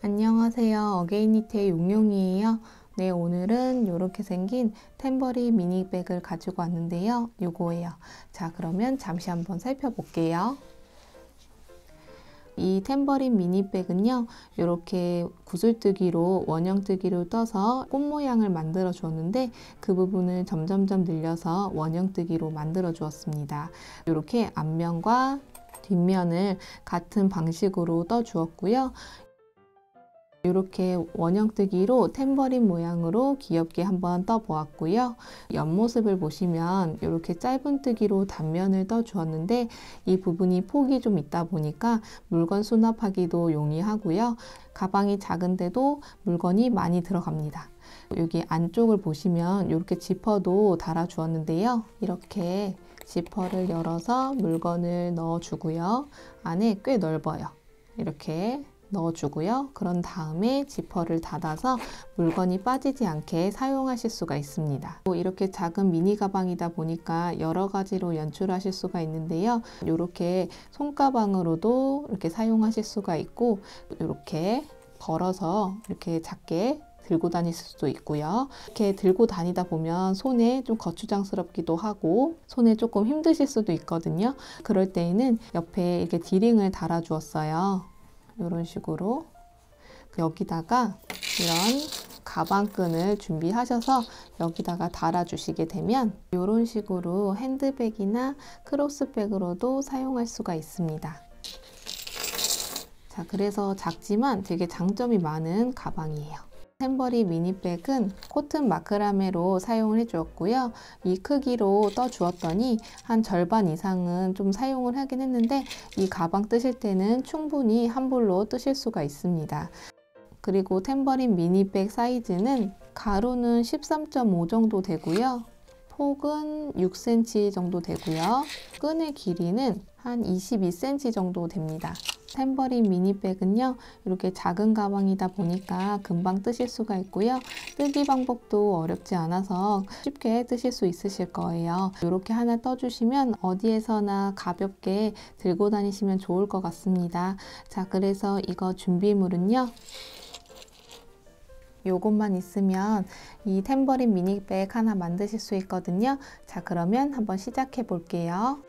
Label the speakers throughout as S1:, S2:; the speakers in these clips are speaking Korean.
S1: 안녕하세요. 어게인니트의 용용이에요. 네, 오늘은 이렇게 생긴 탬버린 미니백을 가지고 왔는데요. 요거예요. 자, 그러면 잠시 한번 살펴볼게요. 이 탬버린 미니백은요, 이렇게 구슬뜨기로 원형뜨기로 떠서 꽃 모양을 만들어 주었는데 그 부분을 점점점 늘려서 원형뜨기로 만들어 주었습니다. 이렇게 앞면과 뒷면을 같은 방식으로 떠 주었고요. 이렇게 원형뜨기로 탬버린 모양으로 귀엽게 한번 떠 보았고요. 옆모습을 보시면 이렇게 짧은 뜨기로 단면을 떠 주었는데 이 부분이 폭이 좀 있다 보니까 물건 수납하기도 용이하고요. 가방이 작은데도 물건이 많이 들어갑니다. 여기 안쪽을 보시면 이렇게 지퍼도 달아 주었는데요. 이렇게 지퍼를 열어서 물건을 넣어 주고요. 안에 꽤 넓어요. 이렇게 넣어주고요. 그런 다음에 지퍼를 닫아서 물건이 빠지지 않게 사용하실 수가 있습니다. 이렇게 작은 미니 가방이다 보니까 여러 가지로 연출하실 수가 있는데요. 이렇게 손가방으로도 이렇게 사용하실 수가 있고, 이렇게 걸어서 이렇게 작게 들고 다닐 수도 있고요. 이렇게 들고 다니다 보면 손에 좀 거추장스럽기도 하고 손에 조금 힘드실 수도 있거든요. 그럴 때에는 옆에 이렇게 디링을 달아 주었어요. 이런 식으로 여기다가 이런 가방끈을 준비하셔서 여기다가 달아 주시게 되면 이런 식으로 핸드백이나 크로스백으로도 사용할 수가 있습니다. 자, 그래서 작지만 되게 장점이 많은 가방이에요. 탬버린 미니백은 코튼 마크라메로 사용을 해주었고요. 이 크기로 떠 주었더니 한 절반 이상은 좀 사용을 하긴 했는데 이 가방 뜨실 때는 충분히 한 볼로 뜨실 수가 있습니다. 그리고 탬버린 미니백 사이즈는 가로는 13.5 정도 되고요. 폭은 6cm 정도 되고요. 끈의 길이는 한 22cm 정도 됩니다. 탬버린 미니백은요, 이렇게 작은 가방이다 보니까 금방 뜨실 수가 있고요. 뜨기 방법도 어렵지 않아서 쉽게 뜨실 수 있으실 거예요. 이렇게 하나 떠주시면 어디에서나 가볍게 들고 다니시면 좋을 것 같습니다. 자, 그래서 이거 준비물은요, 요것만 있으면 이 탬버린 미니백 하나 만드실 수 있거든요. 자, 그러면 한번 시작해 볼게요.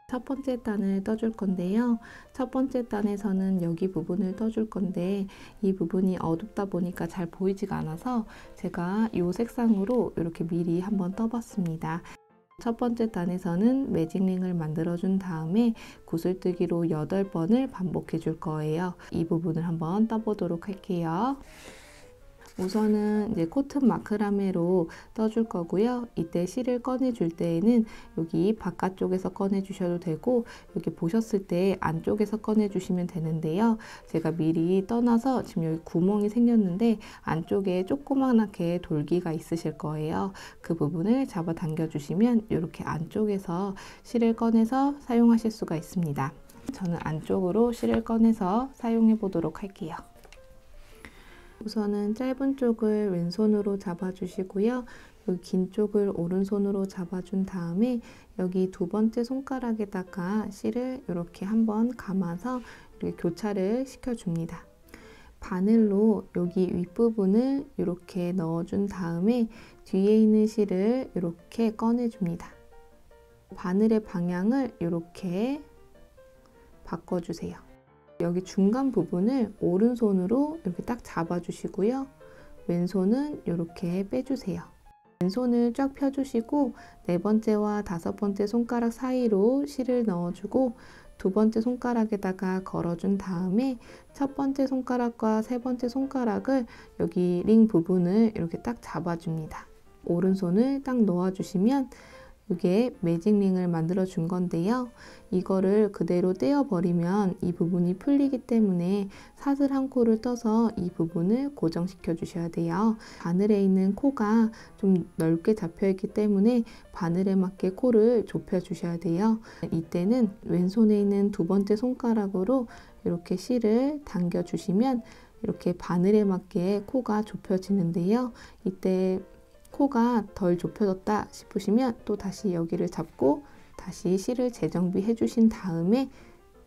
S1: 첫 번째 단을 떠줄 건데요. 첫 번째 단에서는 여기 부분을 떠줄 건데 이 부분이 어둡다 보니까 잘 보이지가 않아서 제가 이 색상으로 이렇게 미리 한번 떠봤습니다. 첫 번째 단에서는 매직링을 만들어 준 다음에 구슬뜨기로 8번을 반복해 줄 거예요. 이 부분을 한번 떠보도록 할게요. 우선은 이제 코튼 마크라메로 떠줄 거고요. 이때 실을 꺼내 줄 때에는 여기 바깥쪽에서 꺼내 주셔도 되고 여기 보셨을 때 안쪽에서 꺼내 주시면 되는데요. 제가 미리 떠나서 지금 여기 구멍이 생겼는데 안쪽에 조그맣게 돌기가 있으실 거예요. 그 부분을 잡아 당겨 주시면 이렇게 안쪽에서 실을 꺼내서 사용하실 수가 있습니다. 저는 안쪽으로 실을 꺼내서 사용해 보도록 할게요. 우선은 짧은 쪽을 왼손으로 잡아주시고요. 여기 긴 쪽을 오른손으로 잡아준 다음에 여기 두 번째 손가락에다가 실을 이렇게 한번 감아서 이렇게 교차를 시켜줍니다. 바늘로 여기 윗부분을 이렇게 넣어준 다음에 뒤에 있는 실을 이렇게 꺼내줍니다. 바늘의 방향을 이렇게 바꿔주세요. 여기 중간 부분을 오른손으로 이렇게 딱 잡아주시고요. 왼손은 이렇게 빼주세요. 왼손을 쫙 펴주시고 네 번째와 다섯 번째 손가락 사이로 실을 넣어주고 두 번째 손가락에다가 걸어준 다음에 첫 번째 손가락과 세 번째 손가락을 여기 링 부분을 이렇게 딱 잡아줍니다. 오른손을 딱 놓아주시면 이게 매직링을 만들어 준 건데요. 이거를 그대로 떼어 버리면 이 부분이 풀리기 때문에 사슬 한 코를 떠서 이 부분을 고정시켜 주셔야 돼요. 바늘에 있는 코가 좀 넓게 잡혀 있기 때문에 바늘에 맞게 코를 좁혀 주셔야 돼요. 이때는 왼손에 있는 두 번째 손가락으로 이렇게 실을 당겨 주시면 이렇게 바늘에 맞게 코가 좁혀지는데요. 이때 코가 덜 좁혀졌다 싶으시면 또 다시 여기를 잡고 다시 실을 재정비해 주신 다음에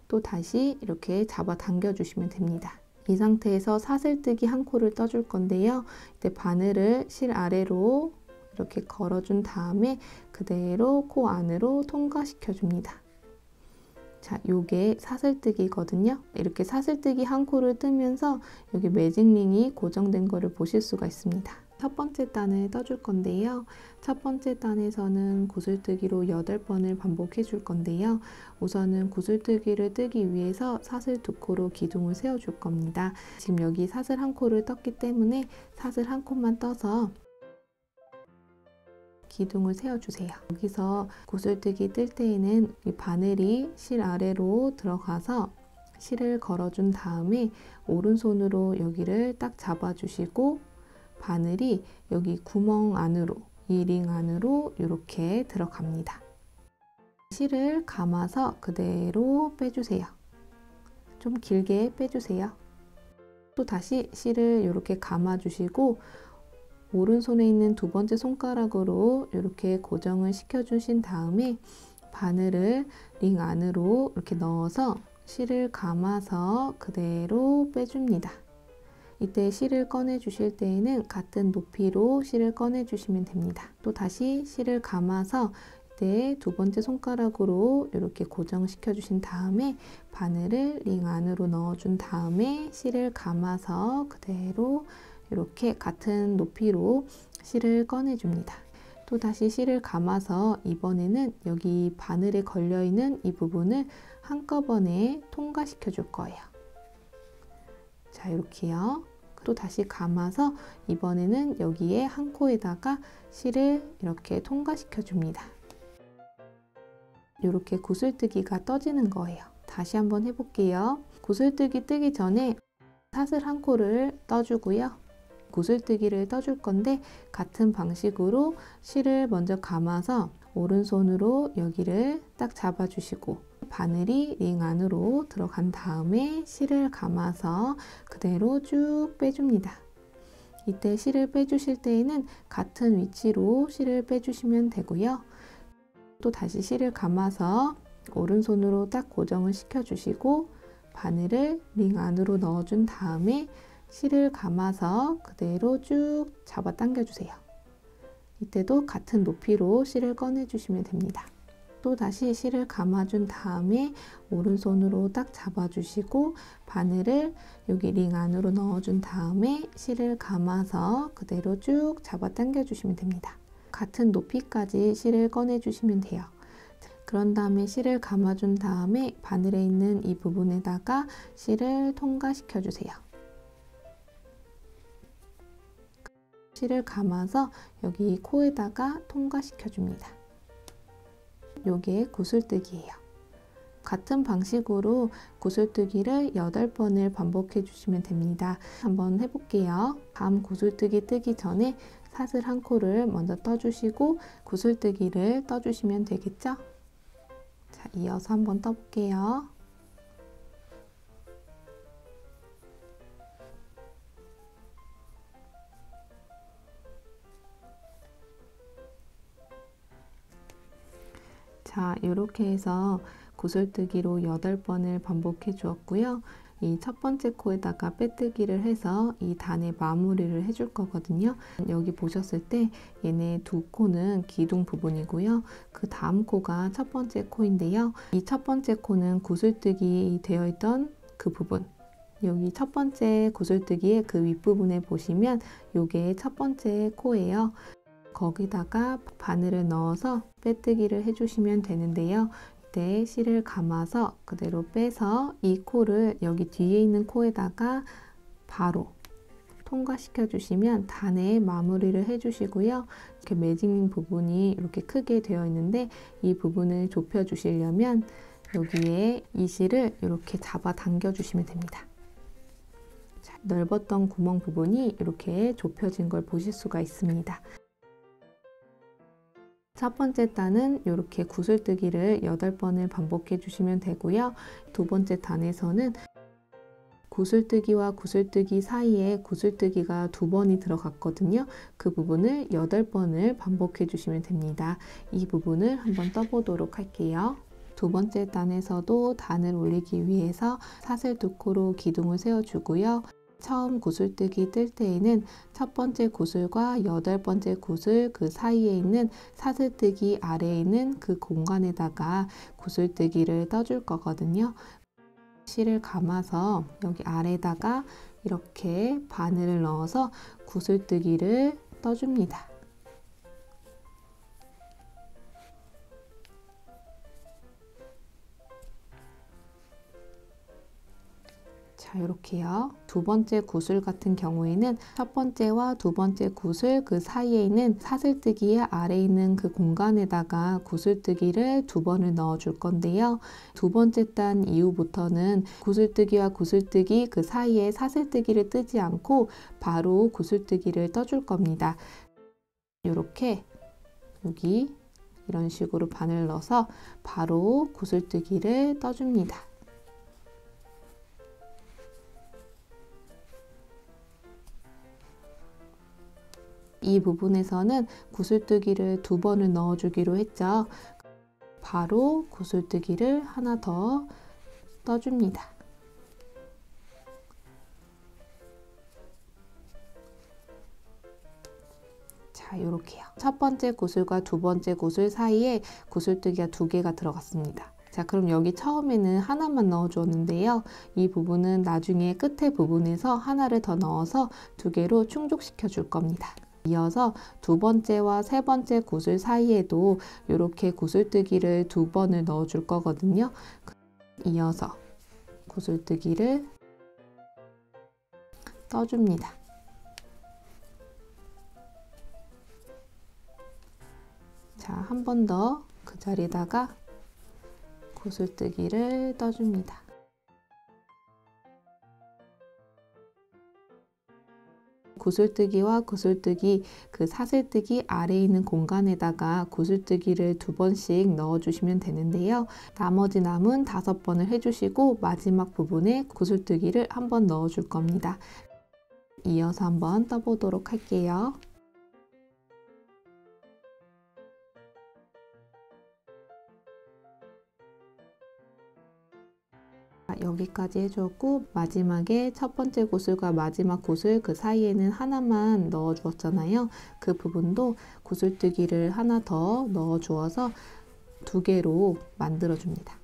S1: 또 다시 이렇게 잡아 당겨 주시면 됩니다. 이 상태에서 사슬뜨기 한 코를 떠줄 건데요. 이때 바늘을 실 아래로 이렇게 걸어준 다음에 그대로 코 안으로 통과시켜 줍니다. 자, 요게 사슬뜨기거든요. 이렇게 사슬뜨기 한 코를 뜨면서 여기 매직링이 고정된 거를 보실 수가 있습니다. 첫 번째 단을 떠줄 건데요. 첫 번째 단에서는 구슬뜨기로 8번을 반복해 줄 건데요. 우선은 구슬뜨기를 뜨기 위해서 사슬 2코로 기둥을 세워 줄 겁니다. 지금 여기 사슬 한 코를 떴기 때문에 사슬 한 코만 떠서 기둥을 세워주세요. 여기서 구슬뜨기 뜰 때에는 이 바늘이 실 아래로 들어가서 실을 걸어준 다음에 오른손으로 여기를 딱 잡아주시고 바늘이 여기 구멍 안으로, 이 링 안으로 이렇게 들어갑니다. 실을 감아서 그대로 빼주세요. 좀 길게 빼주세요. 또 다시 실을 이렇게 감아주시고 오른손에 있는 두 번째 손가락으로 이렇게 고정을 시켜주신 다음에 바늘을 링 안으로 이렇게 넣어서 실을 감아서 그대로 빼줍니다. 이때 실을 꺼내 주실 때에는 같은 높이로 실을 꺼내 주시면 됩니다. 또 다시 실을 감아서 이때 두 번째 손가락으로 이렇게 고정시켜 주신 다음에 바늘을 링 안으로 넣어준 다음에 실을 감아서 그대로 이렇게 같은 높이로 실을 꺼내줍니다. 또 다시 실을 감아서 이번에는 여기 바늘에 걸려있는 이 부분을 한꺼번에 통과시켜 줄 거예요. 자, 이렇게요. 또 다시 감아서 이번에는 여기에 한 코에다가 실을 이렇게 통과시켜 줍니다. 이렇게 구슬뜨기가 떠지는 거예요. 다시 한번 해볼게요. 구슬뜨기 뜨기 전에 사슬 한 코를 떠주고요. 구슬뜨기를 떠줄 건데 같은 방식으로 실을 먼저 감아서 오른손으로 여기를 딱 잡아주시고 바늘이 링 안으로 들어간 다음에 실을 감아서 그대로 쭉 빼줍니다. 이때 실을 빼주실 때에는 같은 위치로 실을 빼주시면 되고요. 또 다시 실을 감아서 오른손으로 딱 고정을 시켜주시고 바늘을 링 안으로 넣어준 다음에 실을 감아서 그대로 쭉 잡아 당겨주세요. 이때도 같은 높이로 실을 꺼내주시면 됩니다. 또 다시 실을 감아준 다음에 오른손으로 딱 잡아주시고 바늘을 여기 링 안으로 넣어준 다음에 실을 감아서 그대로 쭉 잡아 당겨주시면 됩니다. 같은 높이까지 실을 꺼내주시면 돼요. 그런 다음에 실을 감아준 다음에 바늘에 있는 이 부분에다가 실을 통과시켜주세요. 실을 감아서 여기 코에다가 통과시켜 줍니다. 요게 구슬뜨기예요. 같은 방식으로 구슬뜨기를 8번을 반복해 주시면 됩니다. 한번 해볼게요. 다음 구슬뜨기 뜨기 전에 사슬 한 코를 먼저 떠주시고 구슬뜨기를 떠주시면 되겠죠? 자, 이어서 한번 떠볼게요. 자, 이렇게 해서 구슬뜨기로 8번을 반복해 주었고요. 이 첫 번째 코에다가 빼뜨기를 해서 이 단의 마무리를 해줄 거거든요. 여기 보셨을 때 얘네 두 코는 기둥 부분이고요. 그 다음 코가 첫 번째 코인데요. 이 첫 번째 코는 구슬뜨기 되어 있던 그 부분, 여기 첫 번째 구슬뜨기의 그 윗부분에 보시면 요게 첫 번째 코예요. 거기다가 바늘을 넣어서 빼뜨기를 해주시면 되는데요. 이때 실을 감아서 그대로 빼서 이 코를 여기 뒤에 있는 코에다가 바로 통과시켜 주시면 단에 마무리를 해주시고요. 이렇게 매직링 부분이 이렇게 크게 되어 있는데 이 부분을 좁혀 주시려면 여기에 이 실을 이렇게 잡아 당겨 주시면 됩니다. 자, 넓었던 구멍 부분이 이렇게 좁혀진 걸 보실 수가 있습니다. 첫 번째 단은 이렇게 구슬뜨기를 8번을 반복해 주시면 되고요. 두 번째 단에서는 구슬뜨기와 구슬뜨기 사이에 구슬뜨기가 2번이 들어갔거든요. 그 부분을 8번을 반복해 주시면 됩니다. 이 부분을 한번 떠보도록 할게요. 두 번째 단에서도 단을 올리기 위해서 사슬 2코로 기둥을 세워주고요. 처음 구슬뜨기 뜰 때에는 첫 번째 구슬과 8번째 구슬 그 사이에 있는 사슬뜨기 아래에 있는 그 공간에다가 구슬뜨기를 떠줄 거거든요. 실을 감아서 여기 아래다가 이렇게 바늘을 넣어서 구슬뜨기를 떠줍니다. 자, 이렇게요. 두 번째 구슬 같은 경우에는 첫 번째와 두 번째 구슬 그 사이에 있는 사슬뜨기의 아래에 있는 그 공간에다가 구슬뜨기를 2번을 넣어 줄 건데요. 두 번째 단 이후부터는 구슬뜨기와 구슬뜨기 그 사이에 사슬뜨기를 뜨지 않고 바로 구슬뜨기를 떠줄 겁니다. 이렇게 여기 이런 식으로 바늘 넣어서 바로 구슬뜨기를 떠줍니다. 이 부분에서는 구슬뜨기를 2번을 넣어주기로 했죠. 바로 구슬뜨기를 하나 더 떠줍니다. 자, 이렇게요. 첫 번째 구슬과 두 번째 구슬 사이에 구슬뜨기가 2개가 들어갔습니다. 자, 그럼 여기 처음에는 하나만 넣어주었는데요. 이 부분은 나중에 끝에 부분에서 하나를 더 넣어서 2개로 충족시켜 줄 겁니다. 이어서 두 번째와 세 번째 구슬 사이에도 이렇게 구슬뜨기를 2번을 넣어 줄 거거든요. 이어서 구슬뜨기를 떠줍니다. 자, 한 번 더 그 자리에다가 구슬뜨기를 떠줍니다. 구슬뜨기와 구슬뜨기 그 사슬뜨기 아래에 있는 공간에다가 구슬뜨기를 2번씩 넣어주시면 되는데요. 나머지 남은 5번을 해주시고 마지막 부분에 구슬뜨기를 한 번 넣어줄 겁니다. 이어서 한번 떠보도록 할게요. 여기까지 해주었고 마지막에 첫 번째 구슬과 마지막 구슬 그 사이에는 하나만 넣어 주었잖아요. 그 부분도 구슬뜨기를 하나 더 넣어 주어서 2개로 만들어 줍니다.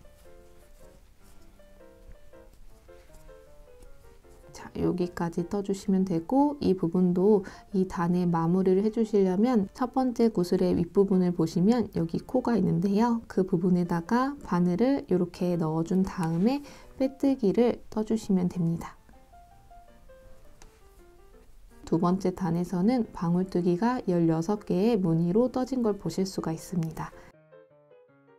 S1: 자, 여기까지 떠주시면 되고 이 부분도 이 단에 마무리를 해주시려면 첫 번째 구슬의 윗부분을 보시면 여기 코가 있는데요. 그 부분에다가 바늘을 이렇게 넣어준 다음에 빼뜨기를 떠주시면 됩니다. 두 번째 단에서는 방울뜨기가 16개의 무늬로 떠진 걸 보실 수가 있습니다.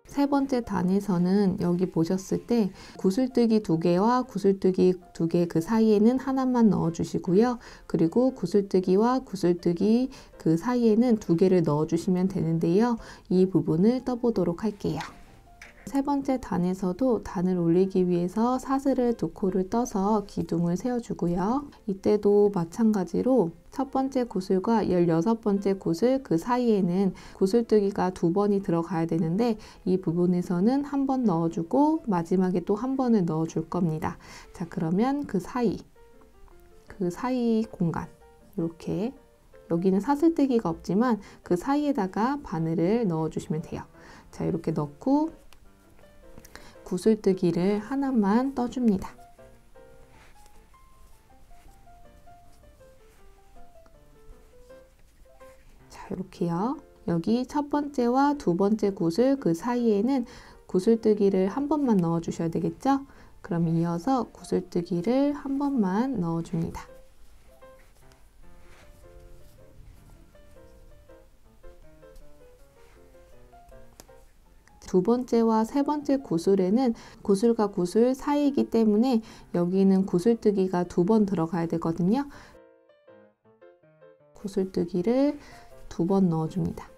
S1: 세 번째 단에서는 여기 보셨을 때 구슬뜨기 2개와 구슬뜨기 2개 그 사이에는 하나만 넣어 주시고요. 그리고 구슬뜨기와 구슬뜨기 그 사이에는 2개를 넣어 주시면 되는데요. 이 부분을 떠보도록 할게요. 세 번째 단에서도 단을 올리기 위해서 사슬을 2코를 떠서 기둥을 세워주고요. 이때도 마찬가지로 첫 번째 구슬과 16번째 구슬 그 사이에는 구슬뜨기가 2번이 들어가야 되는데 이 부분에서는 한 번 넣어주고 마지막에 또 한 번을 넣어줄 겁니다. 자, 그러면 그 사이 공간 이렇게 여기는 사슬뜨기가 없지만 그 사이에다가 바늘을 넣어주시면 돼요. 자, 이렇게 넣고 구슬뜨기를 하나만 떠줍니다. 자, 이렇게요. 여기 첫 번째와 두 번째 구슬 그 사이에는 구슬뜨기를 한 번만 넣어 주셔야 되겠죠? 그럼 이어서 구슬뜨기를 한 번만 넣어 줍니다. 두 번째와 세 번째 구슬에는 구슬과 구슬 사이이기 때문에 여기는 구슬뜨기가 2번 들어가야 되거든요. 구슬뜨기를 2번 넣어줍니다.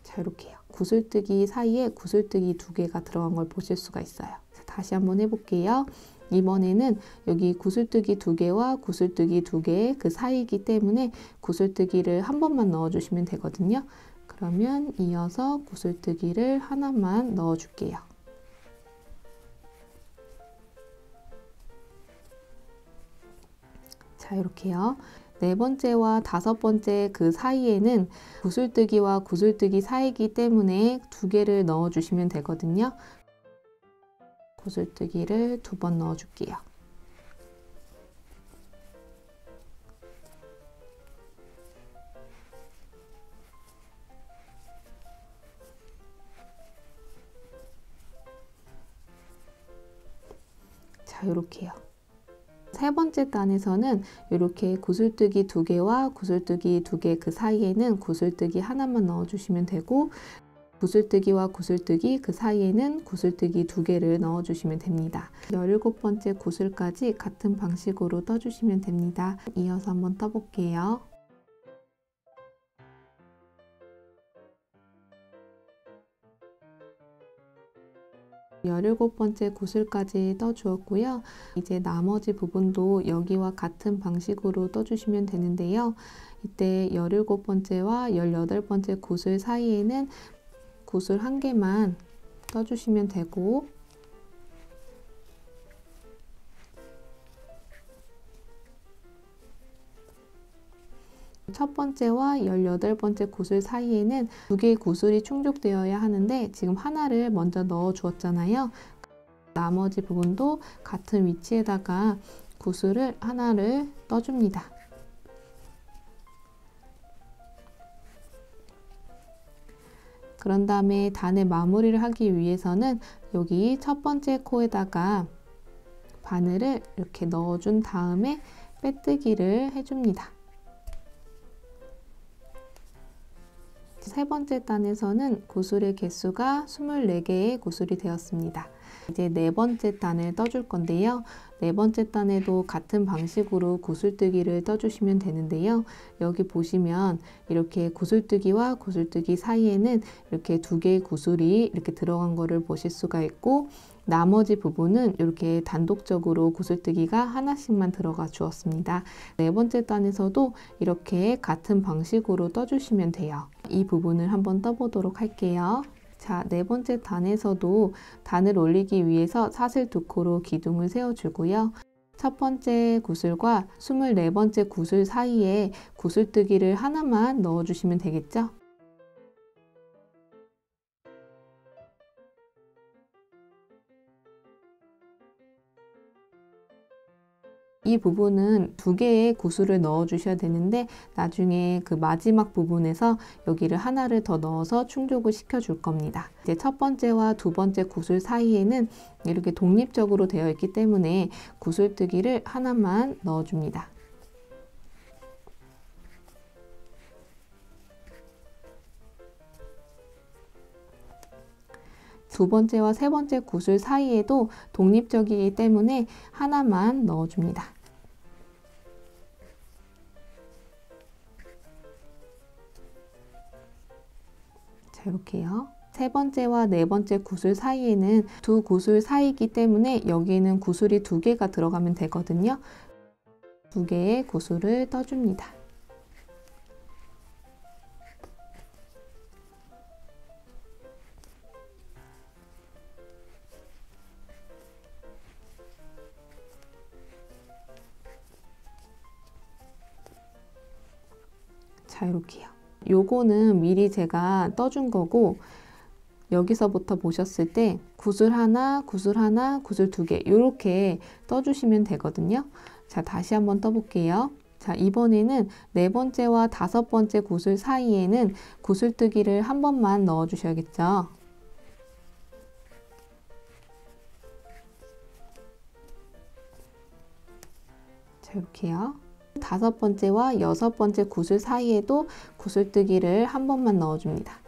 S1: 자, 이렇게요. 구슬뜨기 사이에 구슬뜨기 2개가 들어간 걸 보실 수가 있어요. 자, 다시 한번 해볼게요. 이번에는 여기 구슬뜨기 2개와 구슬뜨기 2개 그 사이이기 때문에 구슬뜨기를 한 번만 넣어주시면 되거든요. 그러면 이어서 구슬뜨기를 하나만 넣어줄게요. 자, 이렇게요. 4번째와 5번째 그 사이에는 구슬뜨기와 구슬뜨기 사이이기 때문에 2개를 넣어주시면 되거든요. 구슬뜨기를 2번 넣어줄게요. 자, 이렇게요. 3번째 단에서는 이렇게 구슬뜨기 2개와 구슬뜨기 2개 그 사이에는 구슬뜨기 하나만 넣어주시면 되고, 구슬뜨기와 구슬뜨기 그 사이에는 구슬뜨기 2개를 넣어주시면 됩니다. 17번째 구슬까지 같은 방식으로 떠주시면 됩니다. 이어서 한번 떠볼게요. 열일곱 번째 구슬까지 떠주었고요. 이제 나머지 부분도 여기와 같은 방식으로 떠주시면 되는데요. 이때 17번째와 18번째 구슬 사이에는 구슬 1개만 떠주시면 되고, 첫 번째와 18번째 구슬 사이에는 2개의 구슬이 충족되어야 하는데 지금 하나를 먼저 넣어 주었잖아요. 나머지 부분도 같은 위치에다가 구슬을 하나를 떠줍니다. 그런 다음에 단의 마무리를 하기 위해서는 여기 첫 번째 코에다가 바늘을 이렇게 넣어준 다음에 빼뜨기를 해줍니다. 세 번째 단에서는 구슬의 개수가 24개의 구슬이 되었습니다. 이제 네 번째 단을 떠줄 건데요. 네 번째 단에도 같은 방식으로 구슬뜨기를 떠주시면 되는데요. 여기 보시면 이렇게 구슬뜨기와 구슬뜨기 사이에는 이렇게 2개의 구슬이 이렇게 들어간 거를 보실 수가 있고, 나머지 부분은 이렇게 단독적으로 구슬뜨기가 하나씩만 들어가 주었습니다. 네 번째 단에서도 이렇게 같은 방식으로 떠주시면 돼요. 이 부분을 한번 떠보도록 할게요. 자, 네 번째 단에서도 단을 올리기 위해서 사슬 2코로 기둥을 세워주고요. 첫 번째 구슬과 24번째 구슬 사이에 구슬뜨기를 하나만 넣어주시면 되겠죠? 이 부분은 2개의 구슬을 넣어 주셔야 되는데 나중에 그 마지막 부분에서 여기를 하나를 더 넣어서 충족을 시켜 줄 겁니다. 이제 첫 번째와 두 번째 구슬 사이에는 이렇게 독립적으로 되어 있기 때문에 구슬뜨기를 하나만 넣어 줍니다. 두 번째와 세 번째 구슬 사이에도 독립적이기 때문에 하나만 넣어줍니다. 자, 이렇게요. 세 번째와 네 번째 구슬 사이에는 두 구슬 사이이기 때문에 여기에는 구슬이 2개가 들어가면 되거든요. 2개의 구슬을 떠줍니다. 자, 이렇게요. 요거는 미리 제가 떠준 거고, 여기서부터 보셨을 때 구슬 하나, 구슬 하나, 구슬 2개 이렇게 떠주시면 되거든요. 자, 다시 한번 떠볼게요. 자, 이번에는 네 번째와 다섯 번째 구슬 사이에는 구슬뜨기를 한 번만 넣어 주셔야겠죠. 자, 이렇게요. 다섯 번째와 여섯 번째 구슬 사이에도 구슬뜨기를 한 번만 넣어줍니다.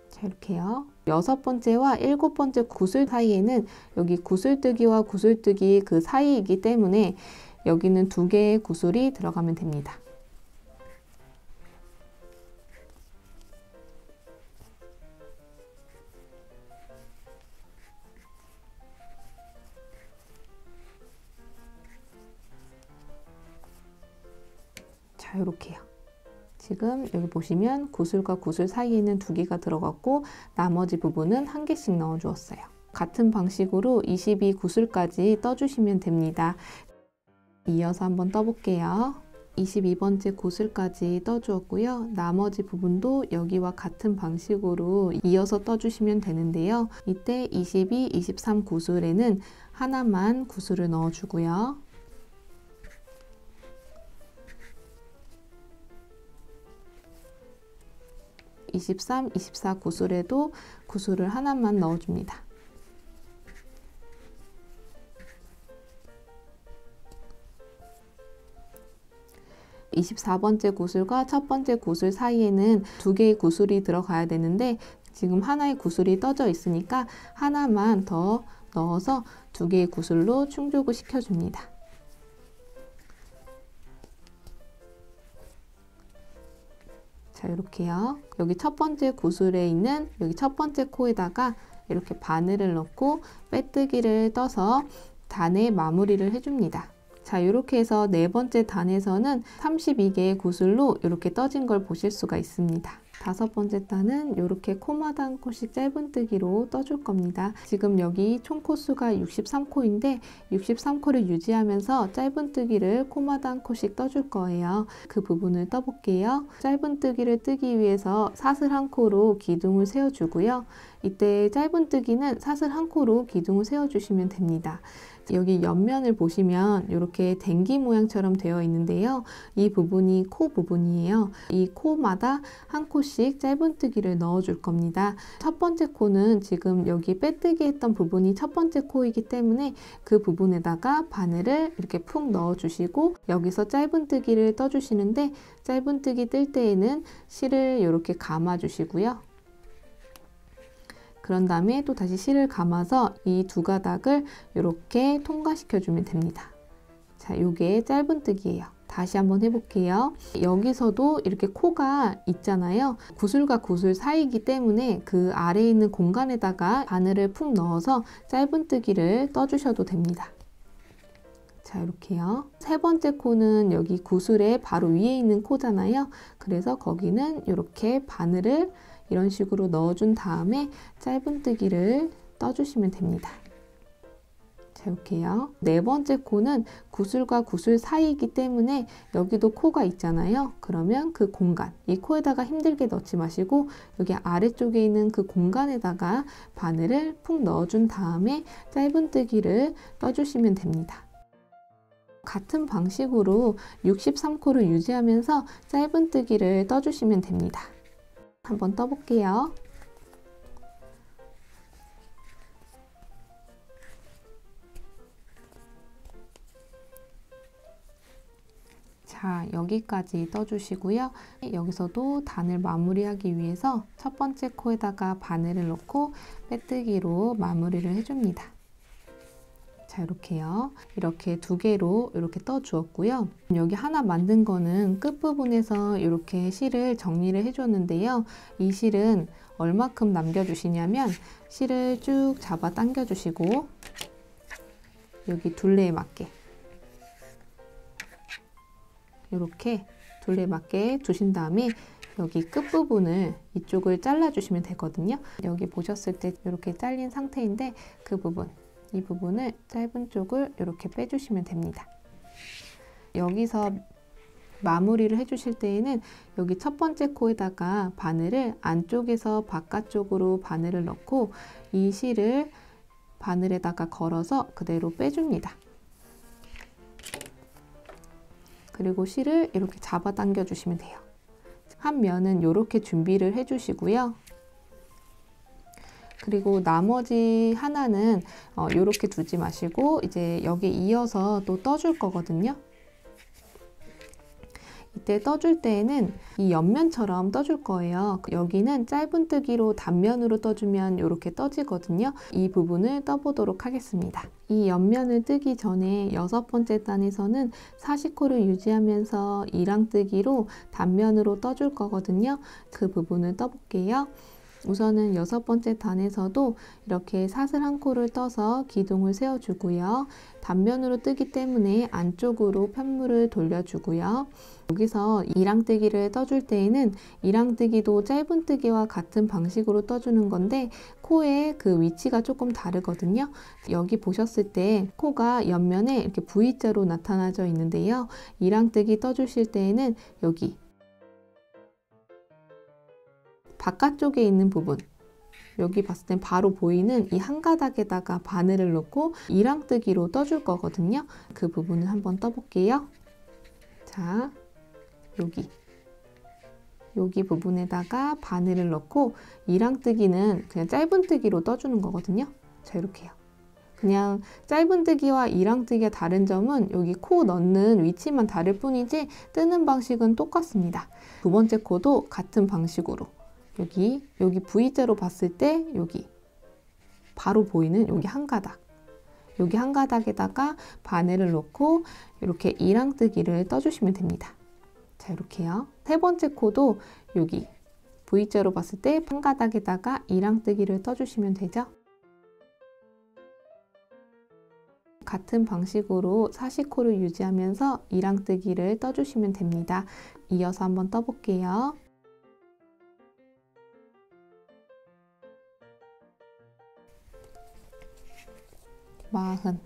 S1: 자, 이렇게요. 여섯 번째와 일곱 번째 구슬 사이에는 여기 구슬뜨기와 구슬뜨기 그 사이이기 때문에 여기는 2개의 구슬이 들어가면 됩니다. 자, 이렇게요. 지금 여기 보시면 구슬과 구슬 사이에는 2개가 들어갔고 나머지 부분은 1개씩 넣어 주었어요. 같은 방식으로 22구슬까지 떠주시면 됩니다. 이어서 한번 떠볼게요. 22번째 구슬까지 떠주었고요. 나머지 부분도 여기와 같은 방식으로 이어서 떠주시면 되는데요. 이때 22, 23 구슬에는 하나만 구슬을 넣어주고요. 23, 24 구슬에도 구슬을 하나만 넣어줍니다. 24번째 구슬과 첫 번째 구슬 사이에는 2개의 구슬이 들어가야 되는데 지금 하나의 구슬이 떠져 있으니까 하나만 더 넣어서 2개의 구슬로 충족을 시켜줍니다. 자, 이렇게요. 여기 첫 번째 구슬에 있는 여기 첫 번째 코에다가 이렇게 바늘을 넣고 빼뜨기를 떠서 단에 마무리를 해줍니다. 자, 이렇게 해서 4번째 단에서는 32개의 구슬로 이렇게 떠진 걸 보실 수가 있습니다. 5번째 단은 이렇게 코마다 한 코씩 짧은뜨기로 떠줄 겁니다. 지금 여기 총 코수가 63코인데 63코를 유지하면서 짧은뜨기를 코마다 한 코씩 떠줄 거예요. 그 부분을 떠볼게요. 짧은뜨기를 뜨기 위해서 사슬 1코로 기둥을 세워주고요. 이때 짧은뜨기는 사슬 1코로 기둥을 세워주시면 됩니다. 여기 옆면을 보시면 이렇게 댕기 모양처럼 되어 있는데요. 이 부분이 코 부분이에요. 이 코마다 한 코씩 짧은뜨기를 넣어줄 겁니다. 첫 번째 코는 지금 여기 빼뜨기 했던 부분이 첫 번째 코이기 때문에 그 부분에다가 바늘을 이렇게 푹 넣어주시고 여기서 짧은뜨기를 떠주시는데 짧은뜨기 뜰 때에는 실을 이렇게 감아주시고요. 그런 다음에 또 다시 실을 감아서 이 2가닥을 이렇게 통과시켜 주면 됩니다. 자, 요게 짧은뜨기예요. 다시 한번 해볼게요. 여기서도 이렇게 코가 있잖아요. 구슬과 구슬 사이이기 때문에 그 아래에 있는 공간에다가 바늘을 푹 넣어서 짧은뜨기를 떠주셔도 됩니다. 자, 이렇게요. 3번째 코는 여기 구슬의 바로 위에 있는 코잖아요. 그래서 거기는 이렇게 바늘을 이런 식으로 넣어준 다음에 짧은뜨기를 떠주시면 됩니다. 자, 이렇게요. 4번째 코는 구슬과 구슬 사이이기 때문에 여기도 코가 있잖아요. 그러면 그 공간, 이 코에다가 힘들게 넣지 마시고 여기 아래쪽에 있는 그 공간에다가 바늘을 푹 넣어준 다음에 짧은뜨기를 떠주시면 됩니다. 같은 방식으로 63코를 유지하면서 짧은뜨기를 떠주시면 됩니다. 한번 떠볼게요. 자, 여기까지 떠주시고요. 여기서도 단을 마무리하기 위해서 첫 번째 코에다가 바늘을 넣고 빼뜨기로 마무리를 해줍니다. 자, 이렇게요. 이렇게 2개로 이렇게 떠주었고요. 여기 하나 만든 거는 끝부분에서 이렇게 실을 정리를 해줬는데요. 이 실은 얼마큼 남겨주시냐면 실을 쭉 잡아 당겨주시고 여기 둘레에 맞게 이렇게 둘레에 맞게 두신 다음에 여기 끝부분을 이쪽을 잘라주시면 되거든요. 여기 보셨을 때 이렇게 잘린 상태인데 그 부분 이 부분을 짧은 쪽을 이렇게 빼주시면 됩니다. 여기서 마무리를 해주실 때에는 여기 첫 번째 코에다가 바늘을 안쪽에서 바깥쪽으로 바늘을 넣고 이 실을 바늘에다가 걸어서 그대로 빼줍니다. 그리고 실을 이렇게 잡아당겨 주시면 돼요. 한 면은 이렇게 준비를 해주시고요. 그리고 나머지 하나는 이렇게 두지 마시고 이제 여기 이어서 또 떠줄 거거든요. 이때 떠줄 때에는 이 옆면처럼 떠줄 거예요. 여기는 짧은뜨기로 단면으로 떠주면 이렇게 떠지거든요. 이 부분을 떠보도록 하겠습니다. 이 옆면을 뜨기 전에 6번째 단에서는 사시코를 유지하면서 이랑뜨기로 단면으로 떠줄 거거든요. 그 부분을 떠볼게요. 우선은 6번째 단에서도 이렇게 사슬 한 코를 떠서 기둥을 세워주고요. 단면으로 뜨기 때문에 안쪽으로 편물을 돌려주고요. 여기서 이랑뜨기를 떠줄 때에는 이랑뜨기도 짧은뜨기와 같은 방식으로 떠주는 건데 코의 그 위치가 조금 다르거든요. 여기 보셨을 때 코가 옆면에 이렇게 V자로 나타나져 있는데요. 이랑뜨기 떠주실 때에는 여기 바깥쪽에 있는 부분, 여기 봤을 땐 바로 보이는 이 한 가닥에다가 바늘을 넣고 이랑뜨기로 떠줄 거거든요. 그 부분을 한번 떠볼게요. 자, 여기 부분에다가 바늘을 넣고 이랑뜨기는 그냥 짧은뜨기로 떠주는 거거든요. 자, 이렇게요. 그냥 짧은뜨기와 이랑뜨기가 다른 점은 여기 코 넣는 위치만 다를 뿐이지 뜨는 방식은 똑같습니다. 두 번째 코도 같은 방식으로 여기 V자로 봤을 때 여기 바로 보이는 여기 한 가닥에다가 바늘을 넣고 이렇게 이랑뜨기를 떠주시면 됩니다. 자, 이렇게요. 세 번째 코도 여기 V자로 봤을 때 한 가닥에다가 이랑뜨기를 떠주시면 되죠. 같은 방식으로 사시코를 유지하면서 이랑뜨기를 떠주시면 됩니다. 이어서 한번 떠볼게요. 40.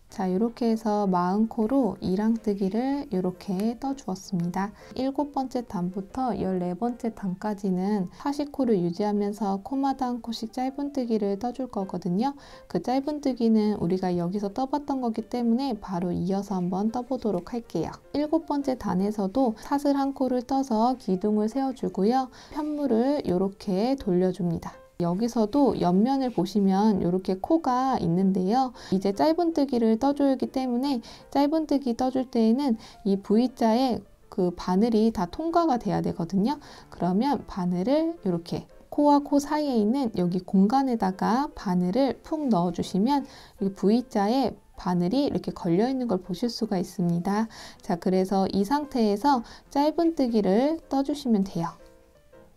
S1: 자, 이렇게 해서 40코로 이랑뜨기를 이렇게 떠주었습니다. 7번째 단부터 14번째 단까지는 사시코를 유지하면서 코마다 한 코씩 짧은뜨기를 떠줄 거거든요. 그 짧은뜨기는 우리가 여기서 떠봤던 거기 때문에 바로 이어서 한번 떠보도록 할게요. 7번째 단에서도 사슬 한 코를 떠서 기둥을 세워주고요. 편물을 이렇게 돌려줍니다. 여기서도 옆면을 보시면 이렇게 코가 있는데요. 이제 짧은뜨기를 떠주기 때문에 짧은뜨기 떠줄 때에는 이 V자에 그 바늘이 다 통과가 돼야 되거든요. 그러면 바늘을 이렇게 코와 코 사이에 있는 여기 공간에다가 바늘을 푹 넣어주시면 이 V자에 바늘이 이렇게 걸려 있는 걸 보실 수가 있습니다. 자, 그래서 이 상태에서 짧은뜨기를 떠주시면 돼요.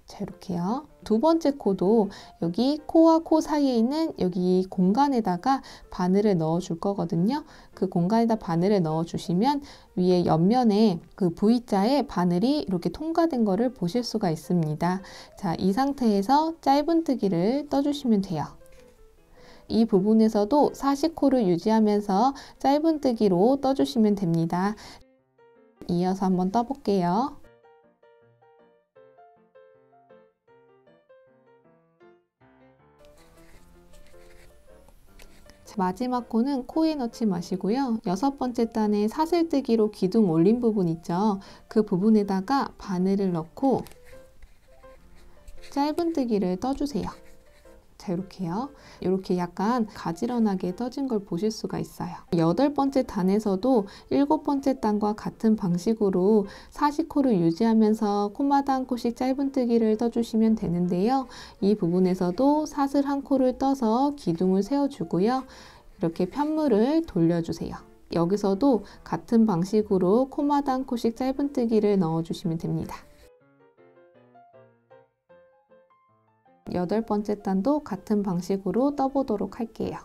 S1: 자, 이렇게요. 두 번째 코도 여기 코와 코 사이에 있는 여기 공간에다가 바늘을 넣어 줄 거거든요. 그 공간에다 바늘을 넣어 주시면 위에 옆면에 그 V자에 바늘이 이렇게 통과된 거를 보실 수가 있습니다. 자, 이 상태에서 짧은뜨기를 떠주시면 돼요. 이 부분에서도 사시코를 유지하면서 짧은뜨기로 떠주시면 됩니다. 이어서 한번 떠볼게요. 마지막 코는 코에 넣지 마시고요. 6번째 단에 사슬뜨기로 기둥 올린 부분 있죠. 그 부분에다가 바늘을 넣고 짧은뜨기를 떠주세요. 자, 이렇게요. 이렇게 약간 가지런하게 떠진 걸 보실 수가 있어요. 8번째 단에서도 7번째 단과 같은 방식으로 사시코를 유지하면서 코마다 한 코씩 짧은뜨기를 떠주시면 되는데요. 이 부분에서도 사슬 한 코를 떠서 기둥을 세워주고요. 이렇게 편물을 돌려주세요. 여기서도 같은 방식으로 코마다 한 코씩 짧은뜨기를 넣어주시면 됩니다. 8번째 단도 같은 방식으로 떠보도록 할게요.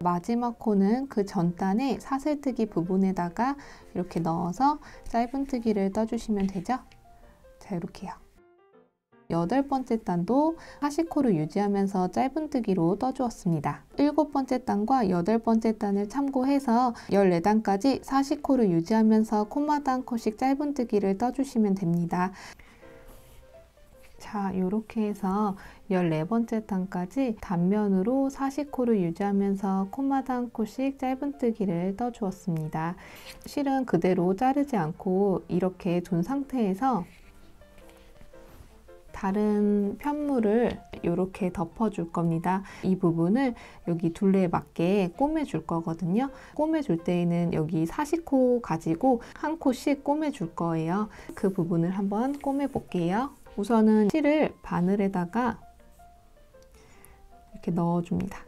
S1: 마지막 코는 그 전 단의 사슬뜨기 부분에다가 이렇게 넣어서 짧은뜨기를 떠주시면 되죠. 자, 이렇게요. 8번째 단도 사시코를 유지하면서 짧은뜨기로 떠주었습니다. 7번째 단과 8번째 단을 참고해서 14단까지 사시코를 유지하면서 코마다 한 코씩 짧은뜨기를 떠주시면 됩니다. 자, 이렇게 해서 14번째 단까지 단면으로 사시코를 유지하면서 코마다 한 코씩 짧은뜨기를 떠주었습니다. 실은 그대로 자르지 않고 이렇게 둔 상태에서 다른 편물을 이렇게 덮어줄 겁니다. 이 부분을 여기 둘레에 맞게 꼬매줄 거거든요. 꼬매줄 때에는 여기 사시코 가지고 한 코씩 꼬매줄 거예요. 그 부분을 한번 꼬매 볼게요. 우선은 실을 바늘에다가 이렇게 넣어줍니다.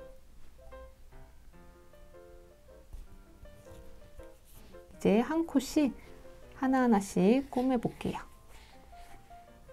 S1: 이제 한 코씩 하나하나씩 꼬매 볼게요.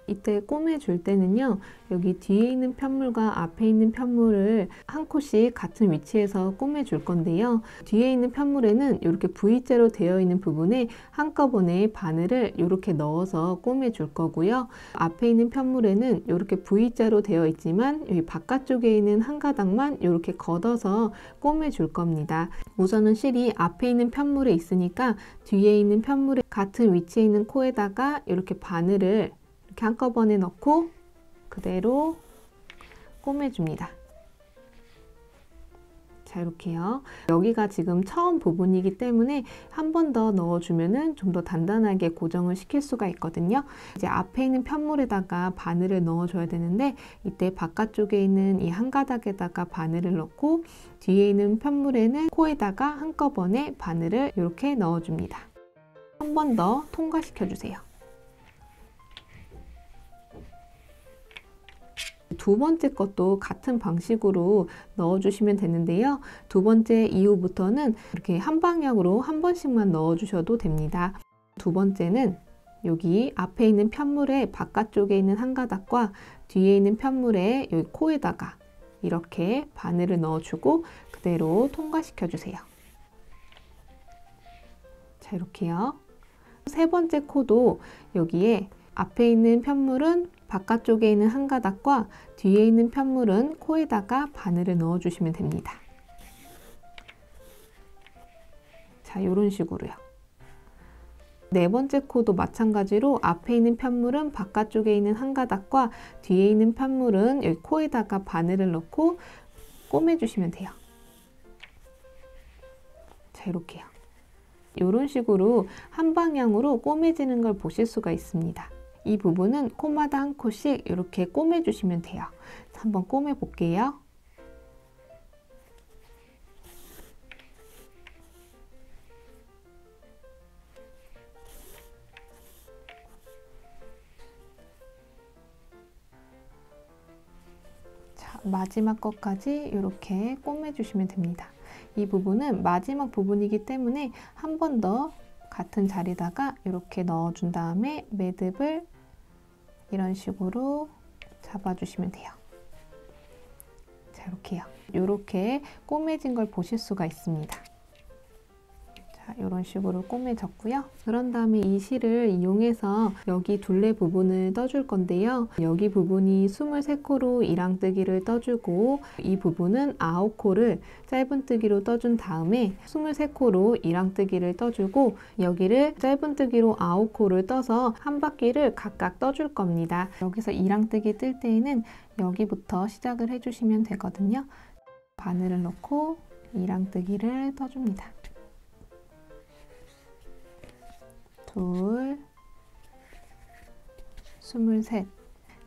S1: 이때 꼬매줄 때는요, 여기 뒤에 있는 편물과 앞에 있는 편물을 한 코씩 같은 위치에서 꼬매줄 건데요. 뒤에 있는 편물에는 이렇게 V자로 되어 있는 부분에 한꺼번에 바늘을 이렇게 넣어서 꼬매줄 거고요. 앞에 있는 편물에는 이렇게 V자로 되어 있지만 여기 바깥쪽에 있는 한 가닥만 이렇게 걷어서 꼬매줄 겁니다. 우선은 실이 앞에 있는 편물에 있으니까 뒤에 있는 편물에 같은 위치에 있는 코에다가 이렇게 바늘을 이렇게 한꺼번에 넣고 그대로 꼬매줍니다. 자, 이렇게요. 여기가 지금 처음 부분이기 때문에 한 번 더 넣어주면은 좀 더 단단하게 고정을 시킬 수가 있거든요. 이제 앞에 있는 편물에다가 바늘을 넣어줘야 되는데 이때 바깥쪽에 있는 이 한 가닥에다가 바늘을 넣고 뒤에 있는 편물에는 코에다가 한꺼번에 바늘을 이렇게 넣어줍니다. 한 번 더 통과시켜 주세요. 두 번째 것도 같은 방식으로 넣어주시면 되는데요. 두 번째 이후부터는 이렇게 한 방향으로 한 번씩만 넣어주셔도 됩니다. 두 번째는 여기 앞에 있는 편물의 바깥쪽에 있는 한 가닥과 뒤에 있는 편물의 여기 코에다가 이렇게 바늘을 넣어주고 그대로 통과시켜 주세요. 자, 이렇게요. 세 번째 코도 여기에 앞에 있는 편물은 바깥쪽에 있는 한 가닥과 뒤에 있는 편물은 코에다가 바늘을 넣어주시면 됩니다. 자, 이런 식으로요. 네 번째 코도 마찬가지로 앞에 있는 편물은 바깥쪽에 있는 한 가닥과 뒤에 있는 편물은 여기 코에다가 바늘을 넣고 꼬매주시면 돼요. 자, 이렇게요. 이런 식으로 한 방향으로 꼬매지는 걸 보실 수가 있습니다. 이 부분은 코마다 한 코씩 이렇게 꼬매주시면 돼요. 한번 꼬매 볼게요. 자, 마지막 것까지 이렇게 꼬매주시면 됩니다. 이 부분은 마지막 부분이기 때문에 한 번 더 같은 자리다가 이렇게 넣어준 다음에 매듭을 이런 식으로 잡아주시면 돼요. 자, 이렇게요. 이렇게 꼬매진 걸 보실 수가 있습니다. 자, 이런 식으로 꼬매졌고요. 그런 다음에 이 실을 이용해서 여기 둘레 부분을 떠줄 건데요. 여기 부분이 23코로 이랑뜨기를 떠주고 이 부분은 9코를 짧은뜨기로 떠준 다음에 23코로 이랑뜨기를 떠주고 여기를 짧은뜨기로 9코를 떠서 한 바퀴를 각각 떠줄 겁니다. 여기서 이랑뜨기 뜰 때에는 여기부터 시작을 해주시면 되거든요. 바늘을 넣고 이랑뜨기를 떠줍니다. 둘, 23.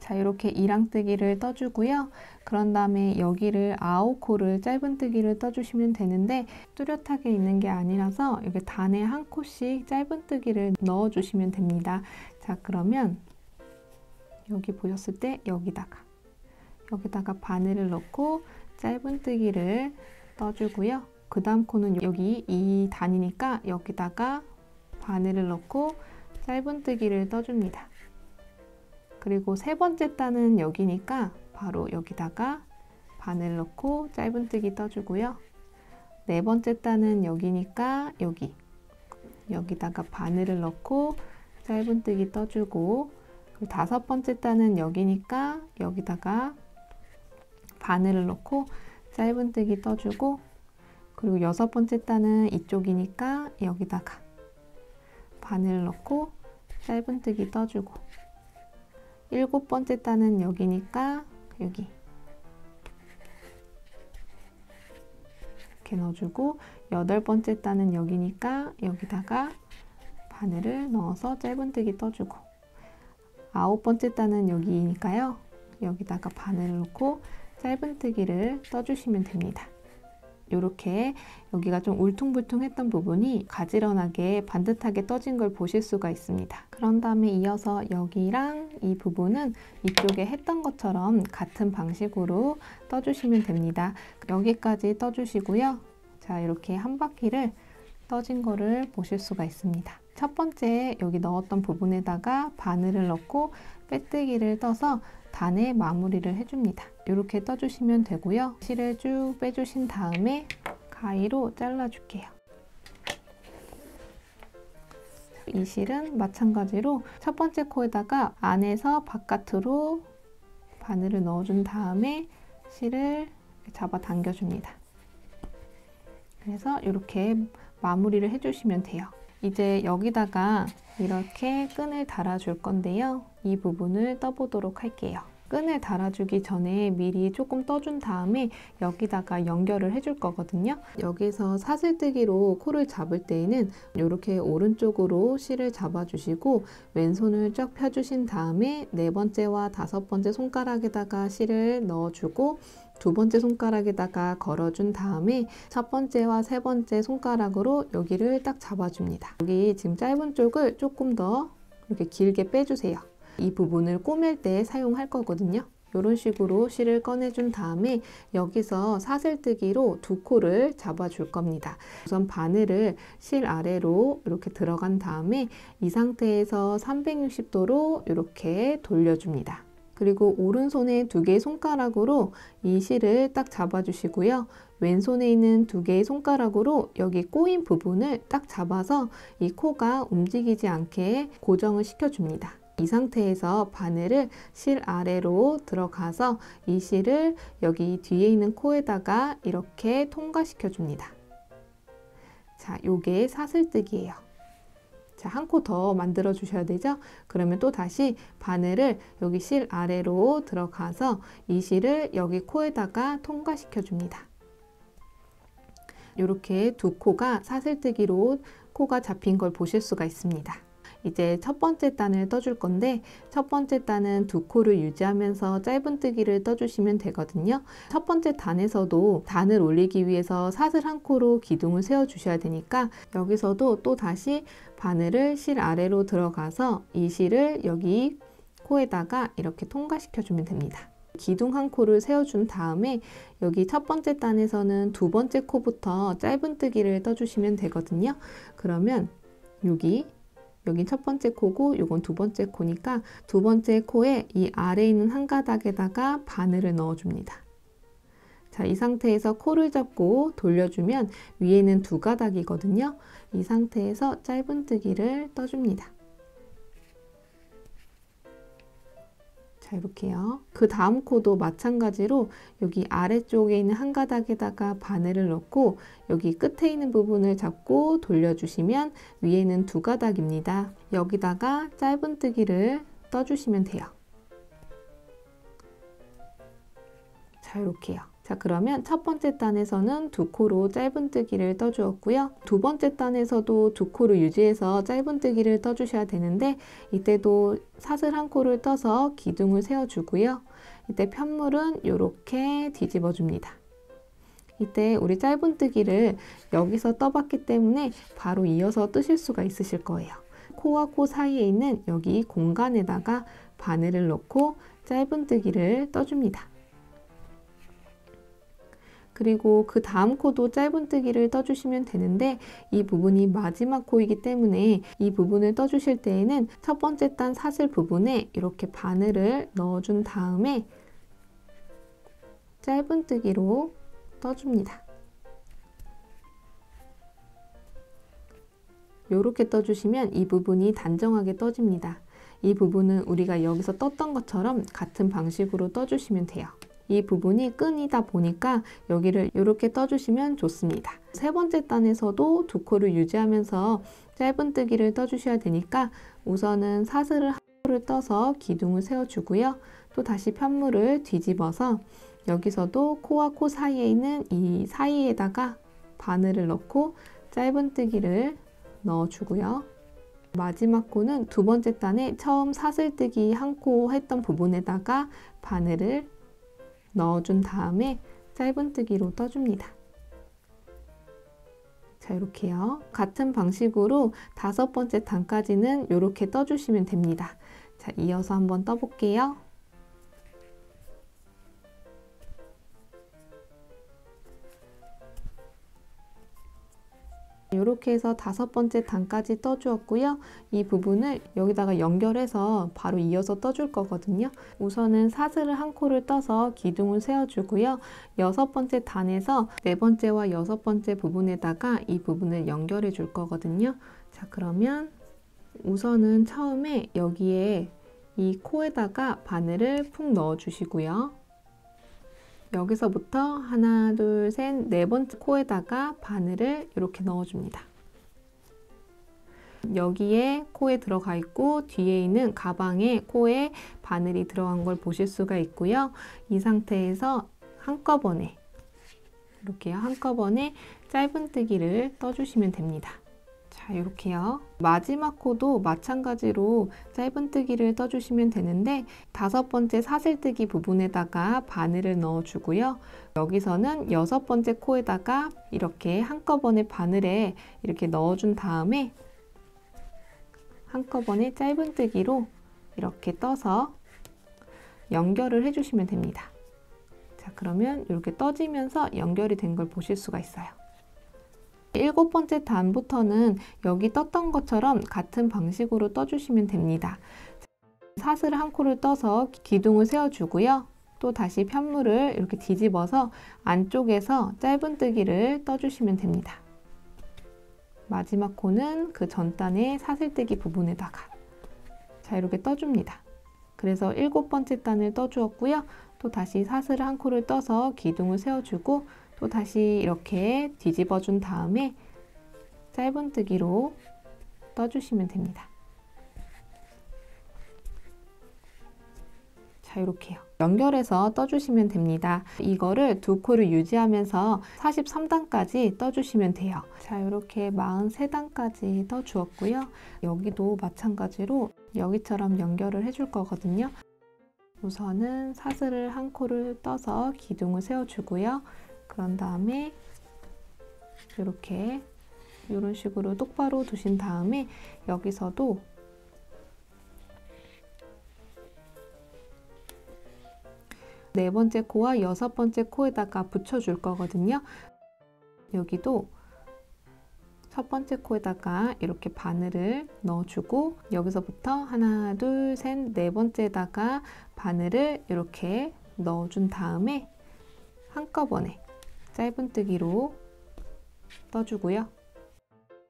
S1: 자, 이렇게 이랑뜨기를 떠주고요. 그런 다음에 여기를 9코를 짧은뜨기를 떠주시면 되는데 뚜렷하게 있는 게 아니라서 이렇게 단에 한 코씩 짧은뜨기를 넣어주시면 됩니다. 자, 그러면 여기 보셨을 때 여기다가 바늘을 넣고 짧은뜨기를 떠주고요. 그 다음 코는 여기 이 단이니까 여기다가 바늘을 넣고 짧은뜨기를 떠줍니다. 그리고 세 번째 단은 여기니까 바로 여기다가 바늘 넣고 짧은뜨기 떠주고요. 네 번째 단은 여기니까 여기다가 바늘을 넣고 짧은뜨기 떠주고 그리고 다섯 번째 단은 여기니까 여기다가 바늘을 넣고 짧은뜨기 떠주고 그리고 여섯 번째 단은 이쪽이니까 여기다가 바늘 넣고 짧은뜨기 떠주고 일곱 번째 단은 여기니까 여기 이렇게 넣어주고 여덟 번째 단은 여기니까 여기다가 바늘을 넣어서 짧은뜨기 떠주고 9번째 단은 여기니까요. 여기다가 바늘을 넣고 짧은뜨기를 떠주시면 됩니다. 이렇게 여기가 좀 울퉁불퉁했던 부분이 가지런하게 반듯하게 떠진 걸 보실 수가 있습니다. 그런 다음에 이어서 여기랑 이 부분은 이쪽에 했던 것처럼 같은 방식으로 떠주시면 됩니다. 여기까지 떠주시고요. 자, 이렇게 한 바퀴를 떠진 거를 보실 수가 있습니다. 첫 번째 여기 넣었던 부분에다가 바늘을 넣고 빼뜨기를 떠서 단에 마무리를 해줍니다. 이렇게 떠주시면 되고요. 실을 쭉 빼주신 다음에 가위로 잘라줄게요. 이 실은 마찬가지로 첫 번째 코에다가 안에서 바깥으로 바늘을 넣어준 다음에 실을 잡아 당겨줍니다. 그래서 이렇게 마무리를 해주시면 돼요. 이제 여기다가 이렇게 끈을 달아줄 건데요. 이 부분을 떠보도록 할게요. 끈을 달아주기 전에 미리 조금 떠준 다음에 여기다가 연결을 해줄 거거든요. 여기서 사슬뜨기로 코를 잡을 때에는 이렇게 오른쪽으로 실을 잡아주시고 왼손을 쫙 펴주신 다음에 네 번째와 다섯 번째 손가락에다가 실을 넣어주고 두 번째 손가락에다가 걸어준 다음에 첫 번째와 세 번째 손가락으로 여기를 딱 잡아줍니다. 여기 지금 짧은 쪽을 조금 더 이렇게 길게 빼주세요. 이 부분을 꼬맬 때 사용할 거거든요. 이런 식으로 실을 꺼내준 다음에 여기서 사슬뜨기로 두 코를 잡아줄 겁니다. 우선 바늘을 실 아래로 이렇게 들어간 다음에 이 상태에서 360도로 이렇게 돌려줍니다. 그리고 오른손에 두 개의 손가락으로 이 실을 딱 잡아주시고요. 왼손에 있는 두 개의 손가락으로 여기 꼬인 부분을 딱 잡아서 이 코가 움직이지 않게 고정을 시켜줍니다. 이 상태에서 바늘을 실 아래로 들어가서 이 실을 여기 뒤에 있는 코에다가 이렇게 통과시켜 줍니다. 자, 요게 사슬뜨기예요. 자, 한 코 더 만들어 주셔야 되죠? 그러면 또 다시 바늘을 여기 실 아래로 들어가서 이 실을 여기 코에다가 통과시켜 줍니다. 이렇게 두 코가 사슬뜨기로 코가 잡힌 걸 보실 수가 있습니다. 이제 첫 번째 단을 떠줄 건데 첫 번째 단은 두 코를 유지하면서 짧은뜨기를 떠주시면 되거든요. 첫 번째 단에서도 단을 올리기 위해서 사슬 한 코로 기둥을 세워 주셔야 되니까 여기서도 또 다시 바늘을 실 아래로 들어가서 이 실을 여기 코에다가 이렇게 통과시켜 주면 됩니다. 기둥 한 코를 세워준 다음에 여기 첫 번째 단에서는 두 번째 코부터 짧은뜨기를 떠주시면 되거든요. 그러면 여긴 첫 번째 코고 요건 두 번째 코니까 두 번째 코에 이 아래에 있는 한 가닥에다가 바늘을 넣어줍니다. 자, 이 상태에서 코를 잡고 돌려주면 위에는 두 가닥이거든요. 이 상태에서 짧은뜨기를 떠줍니다. 자, 이렇게요. 그 다음 코도 마찬가지로 여기 아래쪽에 있는 한 가닥에다가 바늘을 넣고 여기 끝에 있는 부분을 잡고 돌려주시면 위에는 두 가닥입니다. 여기다가 짧은뜨기를 떠주시면 돼요. 자, 이렇게요. 자, 그러면 첫 번째 단에서는 두 코로 짧은뜨기를 떠주었고요. 두 번째 단에서도 두 코를 유지해서 짧은뜨기를 떠주셔야 되는데 이때도 사슬 한 코를 떠서 기둥을 세워주고요. 이때 편물은 이렇게 뒤집어 줍니다. 이때 우리 짧은뜨기를 여기서 떠봤기 때문에 바로 이어서 뜨실 수가 있으실 거예요. 코와 코 사이에 있는 여기 공간에다가 바늘을 넣고 짧은뜨기를 떠줍니다. 그리고 그 다음 코도 짧은뜨기를 떠주시면 되는데 이 부분이 마지막 코이기 때문에 이 부분을 떠주실 때에는 첫 번째 단 사슬 부분에 이렇게 바늘을 넣어준 다음에 짧은뜨기로 떠줍니다. 이렇게 떠주시면 이 부분이 단정하게 떠집니다. 이 부분은 우리가 여기서 떴던 것처럼 같은 방식으로 떠주시면 돼요. 이 부분이 끈이다 보니까 여기를 이렇게 떠주시면 좋습니다. 세 번째 단에서도 두 코를 유지하면서 짧은뜨기를 떠주셔야 되니까 우선은 사슬을 한 코를 떠서 기둥을 세워주고요. 또 다시 편물을 뒤집어서 여기서도 코와 코 사이에 있는 이 사이에다가 바늘을 넣고 짧은뜨기를 넣어주고요. 마지막 코는 두 번째 단에 처음 사슬뜨기 한 코 했던 부분에다가 바늘을 넣어준 다음에 짧은뜨기로 떠줍니다. 자, 이렇게요. 같은 방식으로 다섯 번째 단까지는 이렇게 떠주시면 됩니다. 자, 이어서 한번 떠볼게요. 이렇게 해서 다섯 번째 단까지 떠주었고요. 이 부분을 여기다가 연결해서 바로 이어서 떠줄 거거든요. 우선은 사슬을 한 코를 떠서 기둥을 세워주고요. 여섯 번째 단에서 네 번째와 여섯 번째 부분에다가 이 부분을 연결해 줄 거거든요. 자, 그러면 우선은 처음에 여기에 이 코에다가 바늘을 푹 넣어 주시고요. 여기서부터 하나, 둘, 셋, 네 번째 코에다가 바늘을 이렇게 넣어줍니다. 여기에 코에 들어가 있고 뒤에 있는 가방에 코에 바늘이 들어간 걸 보실 수가 있고요. 이 상태에서 한꺼번에 이렇게요. 한꺼번에 짧은뜨기를 떠주시면 됩니다. 자, 이렇게요. 마지막 코도 마찬가지로 짧은뜨기를 떠주시면 되는데 다섯 번째 사슬뜨기 부분에다가 바늘을 넣어주고요. 여기서는 여섯 번째 코에다가 이렇게 한꺼번에 바늘에 이렇게 넣어준 다음에 한꺼번에 짧은뜨기로 이렇게 떠서 연결을 해주시면 됩니다. 자, 그러면 이렇게 떠지면서 연결이 된 걸 보실 수가 있어요. 일곱 번째 단부터는 여기 떴던 것처럼 같은 방식으로 떠주시면 됩니다. 사슬을 한 코를 떠서 기둥을 세워주고요. 또 다시 편물을 이렇게 뒤집어서 안쪽에서 짧은뜨기를 떠주시면 됩니다. 마지막 코는 그 전단의 사슬뜨기 부분에다가 자, 이렇게 떠줍니다. 그래서 일곱 번째 단을 떠주었고요. 또 다시 사슬을 한 코를 떠서 기둥을 세워주고 또 다시 이렇게 뒤집어 준 다음에 짧은뜨기로 떠주시면 됩니다. 자, 이렇게요. 연결해서 떠주시면 됩니다. 이거를 두 코를 유지하면서 43단까지 떠주시면 돼요. 자, 이렇게 43단까지 떠주었고요. 여기도 마찬가지로 여기처럼 연결을 해줄 거거든요. 우선은 사슬을 한 코를 떠서 기둥을 세워주고요. 그런 다음에 이렇게 이런 식으로 똑바로 두신 다음에 여기서도 네 번째 코와 여섯 번째 코에다가 붙여줄 거거든요. 여기도 첫 번째 코에다가 이렇게 바늘을 넣어주고 여기서부터 하나, 둘, 셋, 네 번째에다가 바늘을 이렇게 넣어준 다음에 한꺼번에 짧은뜨기로 떠주고요.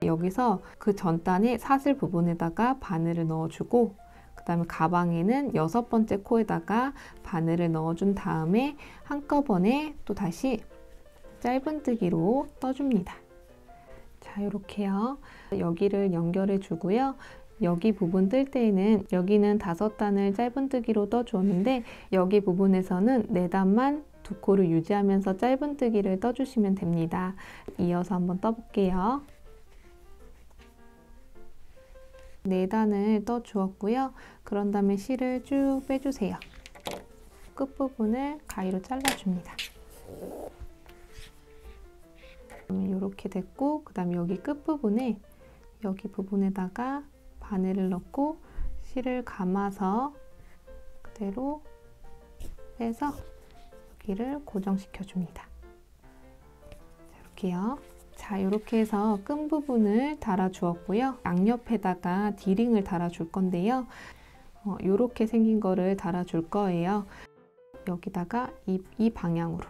S1: 여기서 그 전단의 사슬 부분에다가 바늘을 넣어주고 그 다음에 가방에는 여섯 번째 코에다가 바늘을 넣어준 다음에 한꺼번에 또 다시 짧은뜨기로 떠줍니다. 자, 이렇게요. 여기를 연결해 주고요. 여기 부분 뜰 때에는 여기는 다섯 단을 짧은뜨기로 떠주었는데 여기 부분에서는 네 단만 두 코를 유지하면서 짧은뜨기를 떠주시면 됩니다. 이어서 한번 떠볼게요. 네 단을 떠주었고요. 그런 다음에 실을 쭉 빼주세요. 끝부분을 가위로 잘라줍니다. 이렇게 됐고 그 다음에 여기 끝부분에 여기 부분에다가 바늘을 넣고 실을 감아서 그대로 빼서 여기를 고정시켜 줍니다. 이렇게요. 자, 이렇게 해서 끈 부분을 달아 주었고요. 양옆에다가 디링을 달아 줄 건데요. 이렇게 생긴 거를 달아 줄 거예요. 여기다가 이 방향으로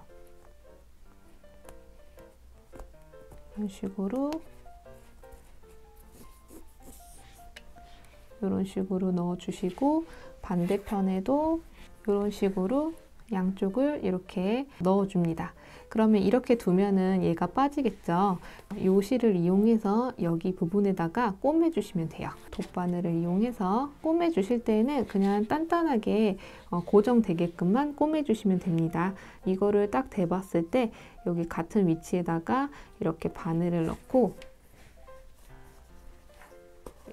S1: 이런 식으로 넣어 주시고 반대편에도 이런 식으로 양쪽을 이렇게 넣어 줍니다. 그러면 이렇게 두면은 얘가 빠지겠죠. 요 실을 이용해서 여기 부분에다가 꿰매 주시면 돼요. 돗바늘을 이용해서 꿰매 주실 때는 그냥 단단하게 고정되게끔만 꿰매 주시면 됩니다. 이거를 딱 대봤을 때 여기 같은 위치에다가 이렇게 바늘을 넣고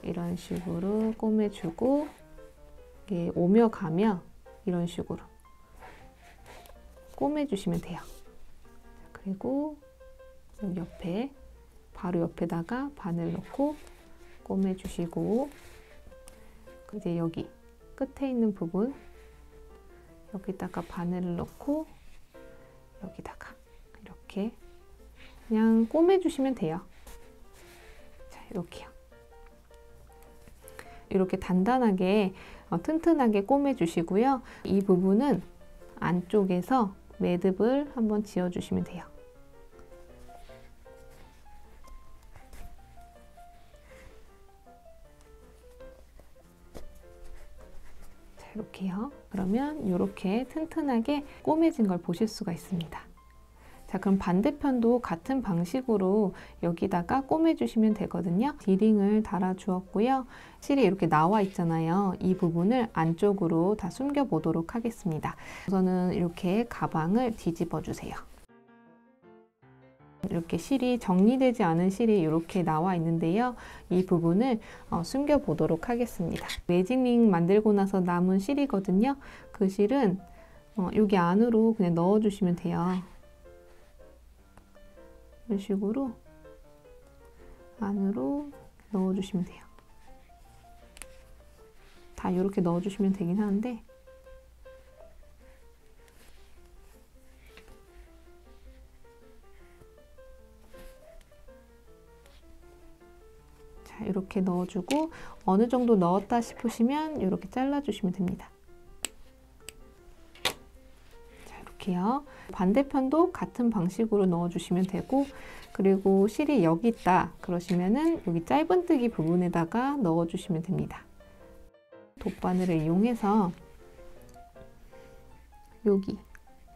S1: 이런 식으로 꼬매주고, 이게 오며 가며 이런 식으로 꼬매주시면 돼요. 그리고 여기 옆에, 바로 옆에다가 바늘 넣고 꼬매주시고, 이제 여기 끝에 있는 부분 여기다가 바늘을 넣고 여기다가 이렇게 그냥 꼬매주시면 돼요. 자, 이렇게요. 이렇게 단단하게 튼튼하게 꼬매주시고요. 이 부분은 안쪽에서 매듭을 한번 지어주시면 돼요. 자, 이렇게요. 그러면 이렇게 튼튼하게 꼬매진 걸 보실 수가 있습니다. 자, 그럼 반대편도 같은 방식으로 여기다가 꼬매주시면 되거든요. 디링을 달아 주었고요. 실이 이렇게 나와 있잖아요. 이 부분을 안쪽으로 다 숨겨 보도록 하겠습니다. 우선은 이렇게 가방을 뒤집어 주세요. 이렇게 실이 정리되지 않은 실이 이렇게 나와 있는데요. 이 부분을 숨겨 보도록 하겠습니다. 매직링 만들고 나서 남은 실이거든요. 그 실은 여기 안으로 그냥 넣어 주시면 돼요. 이런 식으로 안으로 넣어주시면 돼요. 다 이렇게 넣어주시면 되긴 하는데, 자, 이렇게 넣어주고 어느 정도 넣었다 싶으시면 이렇게 잘라주시면 됩니다. 이렇게요. 반대편도 같은 방식으로 넣어주시면 되고, 그리고 실이 여기 있다 그러시면은 여기 짧은뜨기 부분에다가 넣어주시면 됩니다. 돗바늘을 이용해서 여기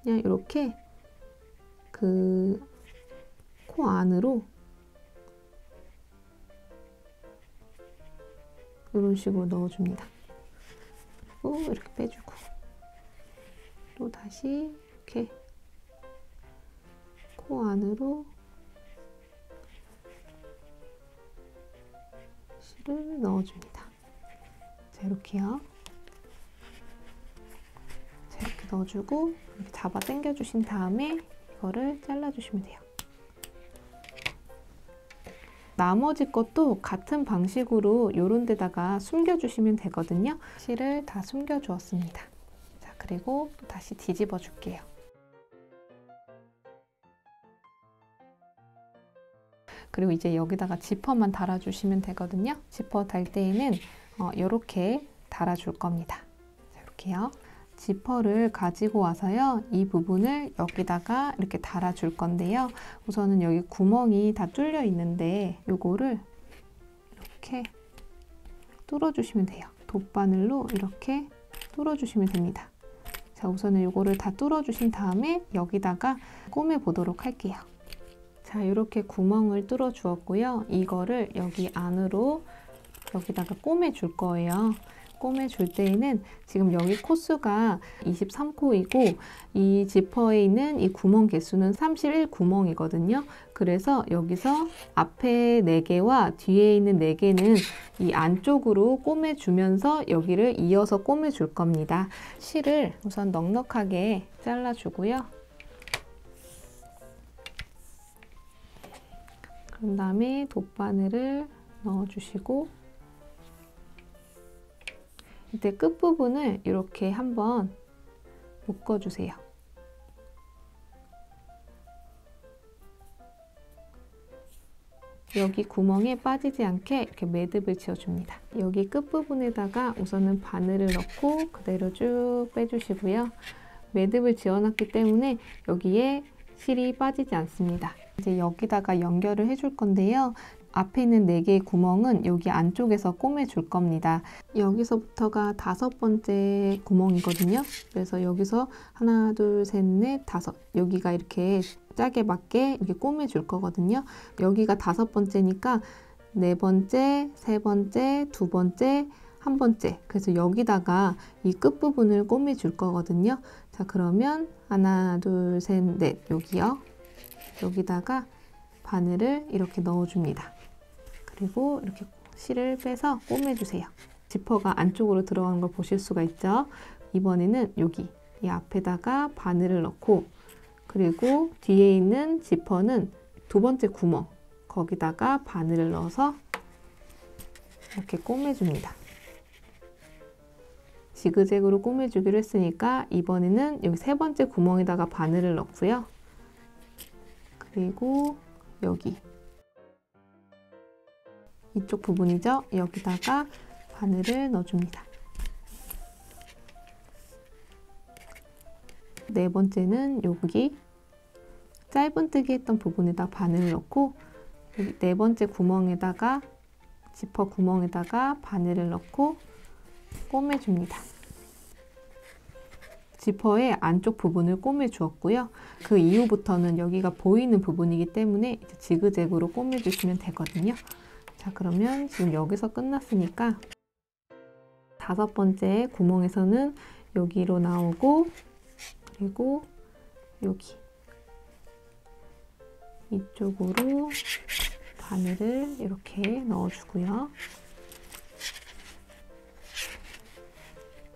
S1: 그냥 이렇게 그 코 안으로 이런 식으로 넣어줍니다. 그리고 이렇게 빼주고 또 다시 이렇게 코 안으로 실을 넣어줍니다. 자, 이렇게요. 자, 이렇게 넣어주고 이렇게 잡아 당겨 주신 다음에 이거를 잘라주시면 돼요. 나머지 것도 같은 방식으로 이런 데다가 숨겨주시면 되거든요. 실을 다 숨겨 주었습니다. 자, 그리고 또 다시 뒤집어 줄게요. 그리고 이제 여기다가 지퍼만 달아주시면 되거든요. 지퍼 달 때에는 이렇게 달아줄 겁니다. 자, 이렇게요. 지퍼를 가지고 와서요. 이 부분을 여기다가 이렇게 달아줄 건데요. 우선은 여기 구멍이 다 뚫려 있는데 요거를 이렇게 뚫어주시면 돼요. 돗바늘로 이렇게 뚫어주시면 됩니다. 자, 우선은 요거를 다 뚫어주신 다음에 여기다가 꼬매 보도록 할게요. 자, 이렇게 구멍을 뚫어 주었고요. 이거를 여기 안으로 여기다가 꼬매 줄 거예요. 꼬매 줄 때에는 지금 여기 코수가 23코이고 이 지퍼에 있는 이 구멍 개수는 31구멍이거든요. 그래서 여기서 앞에 4개와 뒤에 있는 4개는 이 안쪽으로 꼬매 주면서 여기를 이어서 꼬매 줄 겁니다. 실을 우선 넉넉하게 잘라 주고요. 그런 다음에 돗바늘을 넣어주시고 이때 끝부분을 이렇게 한번 묶어주세요. 여기 구멍에 빠지지 않게 이렇게 매듭을 지어줍니다. 여기 끝부분에다가 우선은 바늘을 넣고 그대로 쭉 빼주시고요. 매듭을 지어놨기 때문에 여기에 실이 빠지지 않습니다. 이제 여기다가 연결을 해줄 건데요. 앞에 있는 4개의 구멍은 여기 안쪽에서 꼬매 줄 겁니다. 여기서부터가 5번째 구멍이거든요. 그래서 여기서 하나, 둘, 셋, 넷, 5. 여기가 이렇게 짝에 맞게 이렇게 꼬매 줄 거거든요. 여기가 5번째니까 4번째, 3번째, 2번째, 1번째. 그래서 여기다가 이 끝부분을 꼬매 줄 거거든요. 자, 그러면 하나, 둘, 셋, 넷. 여기요. 여기다가 바늘을 이렇게 넣어줍니다. 그리고 이렇게 실을 빼서 꼬매주세요. 지퍼가 안쪽으로 들어가는 걸 보실 수가 있죠. 이번에는 여기 이 앞에다가 바늘을 넣고, 그리고 뒤에 있는 지퍼는 두 번째 구멍, 거기다가 바늘을 넣어서 이렇게 꼬매줍니다. 지그재그로 꼬매주기로 했으니까 이번에는 여기 세 번째 구멍에다가 바늘을 넣고요. 그리고 여기 이쪽 부분이죠. 여기다가 바늘을 넣어줍니다. 네 번째는 여기 짧은뜨기 했던 부분에다 바늘을 넣고, 여기 네 번째 구멍에다가 지퍼 구멍에다가 바늘을 넣고 꼬매줍니다. 지퍼의 안쪽 부분을 꼬매 주었고요. 그 이후부터는 여기가 보이는 부분이기 때문에 이제 지그재그로 꼬매 주시면 되거든요. 자, 그러면 지금 여기서 끝났으니까 다섯 번째 구멍에서는 여기로 나오고, 그리고 여기 이쪽으로 바늘을 이렇게 넣어주고요.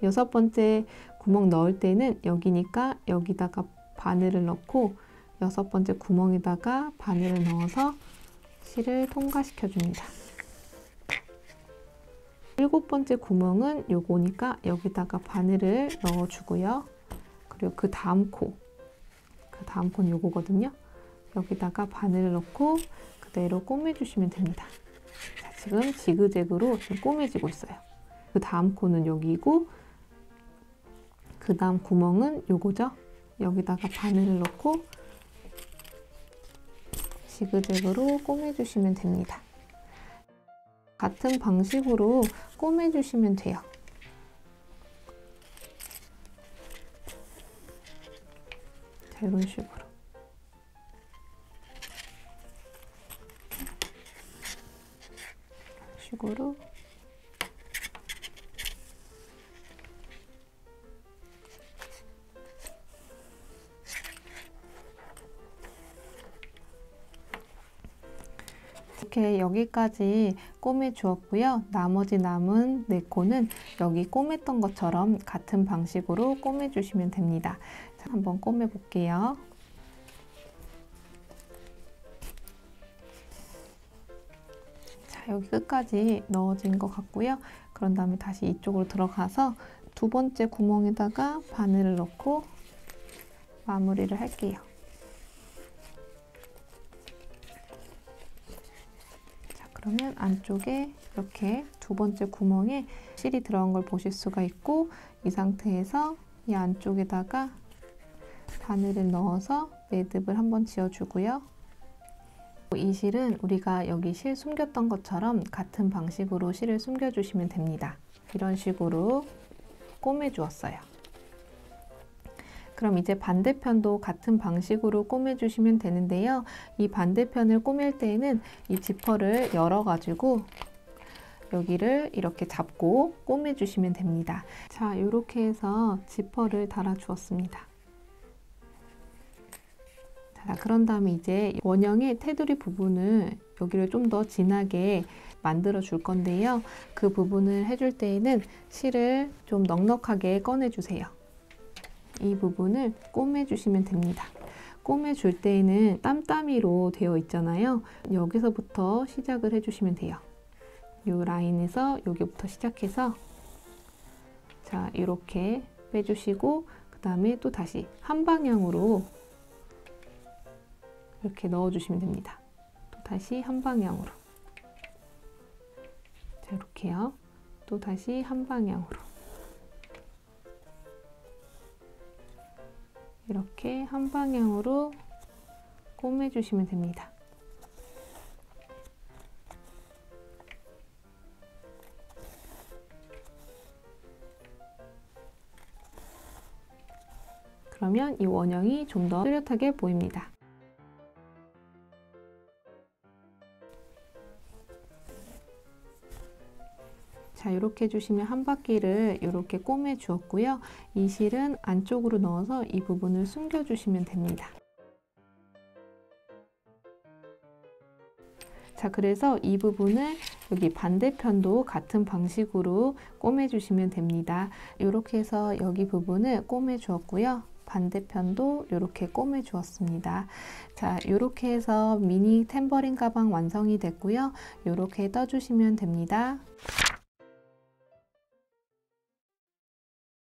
S1: 여섯 번째 구멍 넣을 때는 여기니까 여기다가 바늘을 넣고 여섯 번째 구멍에다가 바늘을 넣어서 실을 통과시켜 줍니다. 일곱 번째 구멍은 요거니까 여기다가 바늘을 넣어주고요. 그리고 그 다음 코는 요거거든요. 여기다가 바늘을 넣고 그대로 꼬매주시면 됩니다. 자, 지금 지그재그로 좀 꼬매지고 있어요. 그 다음 코는 여기고, 그 다음 구멍은 요거죠. 여기다가 바늘을 넣고 지그재그로 꼬매주시면 됩니다. 같은 방식으로 꼬매주시면 돼요. 자, 이런 식으로 이렇게 여기까지 꼬매 주었고요. 나머지 남은 네 코는 여기 꼬맸던 것처럼 같은 방식으로 꼬매 주시면 됩니다. 자, 한번 꼬매 볼게요. 자, 여기 끝까지 넣어진 것 같고요. 그런 다음에 다시 이쪽으로 들어가서 두 번째 구멍에다가 바늘을 넣고 마무리를 할게요. 그러면 안쪽에 이렇게 두 번째 구멍에 실이 들어간 걸 보실 수가 있고, 이 상태에서 이 안쪽에다가 바늘을 넣어서 매듭을 한번 지어주고요. 이 실은 우리가 여기 실 숨겼던 것처럼 같은 방식으로 실을 숨겨주시면 됩니다. 이런 식으로 꼬매 주었어요. 그럼 이제 반대편도 같은 방식으로 꼬매주시면 되는데요. 이 반대편을 꼬맬 때에는 이 지퍼를 열어가지고 여기를 이렇게 잡고 꼬매주시면 됩니다. 자, 이렇게 해서 지퍼를 달아주었습니다. 자, 그런 다음에 이제 원형의 테두리 부분을 여기를 좀 더 진하게 만들어 줄 건데요. 그 부분을 해줄 때에는 실을 좀 넉넉하게 꺼내주세요. 이 부분을 꼬매주시면 됩니다. 꼬매줄 때에는 땀따미로 되어 있잖아요. 여기서부터 시작을 해주시면 돼요. 이 라인에서 여기부터 시작해서 자, 이렇게 빼주시고 그 다음에 또 다시 한 방향으로 이렇게 넣어주시면 됩니다. 또 다시 한 방향으로. 자, 이렇게요. 또 다시 한 방향으로. 이렇게 한 방향으로 꼬매주시면 됩니다. 그러면 이 원형이 좀 더 뚜렷하게 보입니다. 자, 이렇게 해주시면 한 바퀴를 이렇게 꼬매 주었고요. 이 실은 안쪽으로 넣어서 이 부분을 숨겨주시면 됩니다. 자, 그래서 이 부분을 여기 반대편도 같은 방식으로 꼬매주시면 됩니다. 이렇게 해서 여기 부분을 꼬매 주었고요. 반대편도 이렇게 꼬매 주었습니다. 자, 이렇게 해서 미니 탬버린 가방 완성이 됐고요. 이렇게 떠주시면 됩니다.